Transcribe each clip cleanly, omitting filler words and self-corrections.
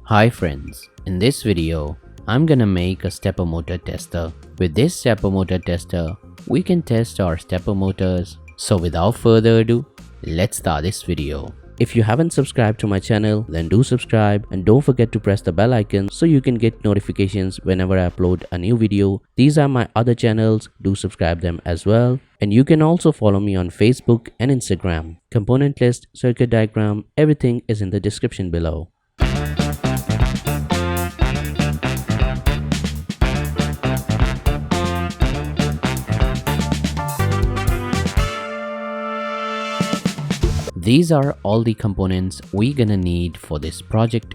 Hi friends, in this video, I'm gonna make a stepper motor tester. With this stepper motor tester, we can test our stepper motors. So without further ado, let's start this video. If you haven't subscribed to my channel, then do subscribe and don't forget to press the bell icon so you can get notifications whenever I upload a new video. These are my other channels, do subscribe them as well. And you can also follow me on Facebook and Instagram. Component list, circuit diagram, everything is in the description below. These are all the components we're gonna need for this project.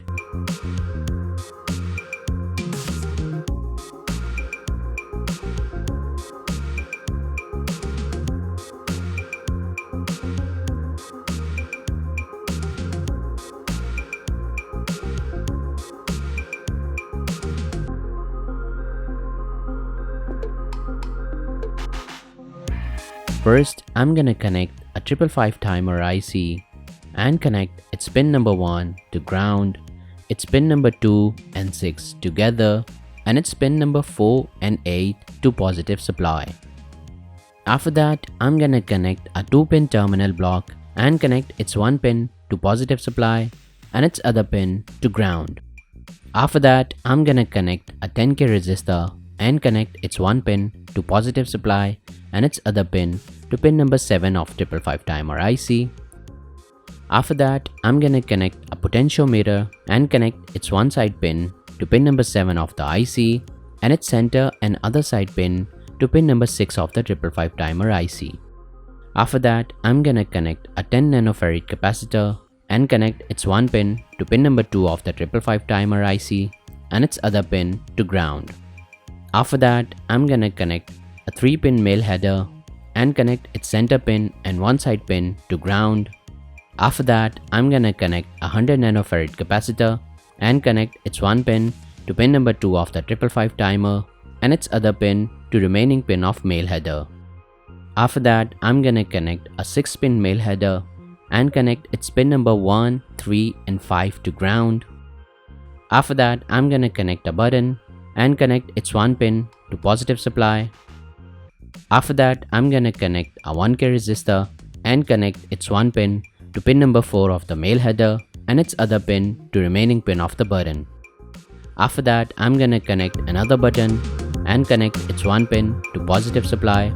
First, I'm gonna connect a 555 timer IC and connect its pin number 1 to ground, its pin number 2 and 6 together, and its pin number 4 and 8 to positive supply. After that, I'm gonna connect a 2-pin terminal block and connect its 1 pin to positive supply and its other pin to ground. After that, I'm gonna connect a 10K resistor and connect its 1 pin to positive supply and its other pin to pin number 7 of 555 timer IC. After that, I'm gonna connect a potentiometer and connect its one side pin to pin number 7 of the IC and its center and other side pin to pin number 6 of the 555 timer IC. After that, I'm gonna connect a 10 nanofarad capacitor and connect its one pin to pin number 2 of the 555 timer IC and its other pin to ground. After that, I'm gonna connect a 3-pin male header and connect its center pin and one side pin to ground. After that, I'm gonna connect a 100 nanofarad capacitor and connect its one pin to pin number 2 of the 555 timer and its other pin to remaining pin of male header. After that, I'm gonna connect a 6-pin male header and connect its pin number 1, 3 and 5 to ground. After that, I'm gonna connect a button and connect its one pin to positive supply. After that, I'm gonna connect a 1K resistor and connect its one pin to pin number 4 of the male header and its other pin to remaining pin of the button. After that, I'm gonna connect another button and connect its one pin to positive supply.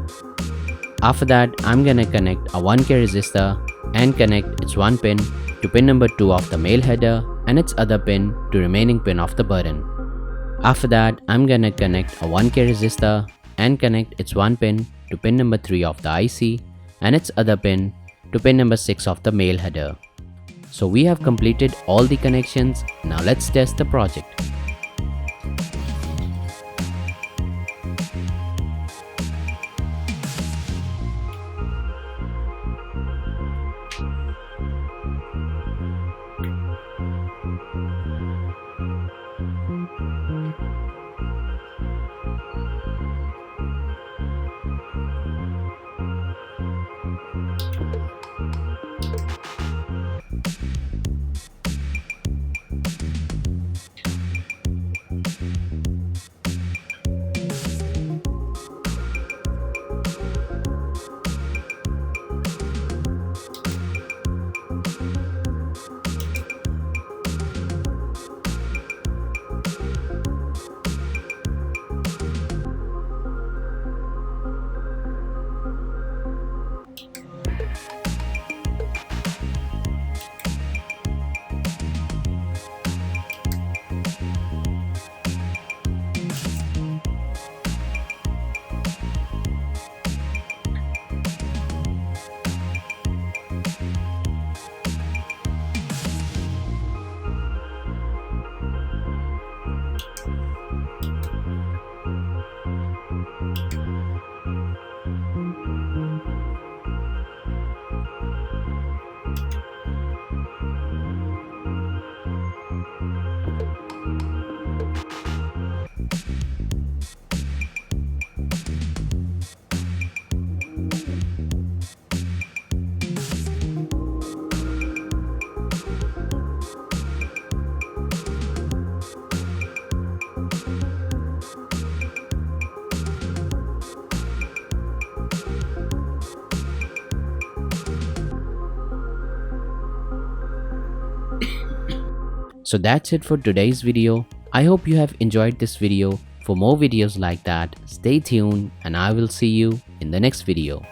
After that, I'm gonna connect a 1K resistor and connect its one pin to pin number 2 of the male header and its other pin to remaining pin of the button. After that, I'm gonna connect a 1K resistor and connect its one pin to pin number 3 of the IC and its other pin to pin number 6 of the male header. So we have completed all the connections. Now let's test the project. So that's it for today's video. I hope you have enjoyed this video. For more videos like that, stay tuned and I will see you in the next video.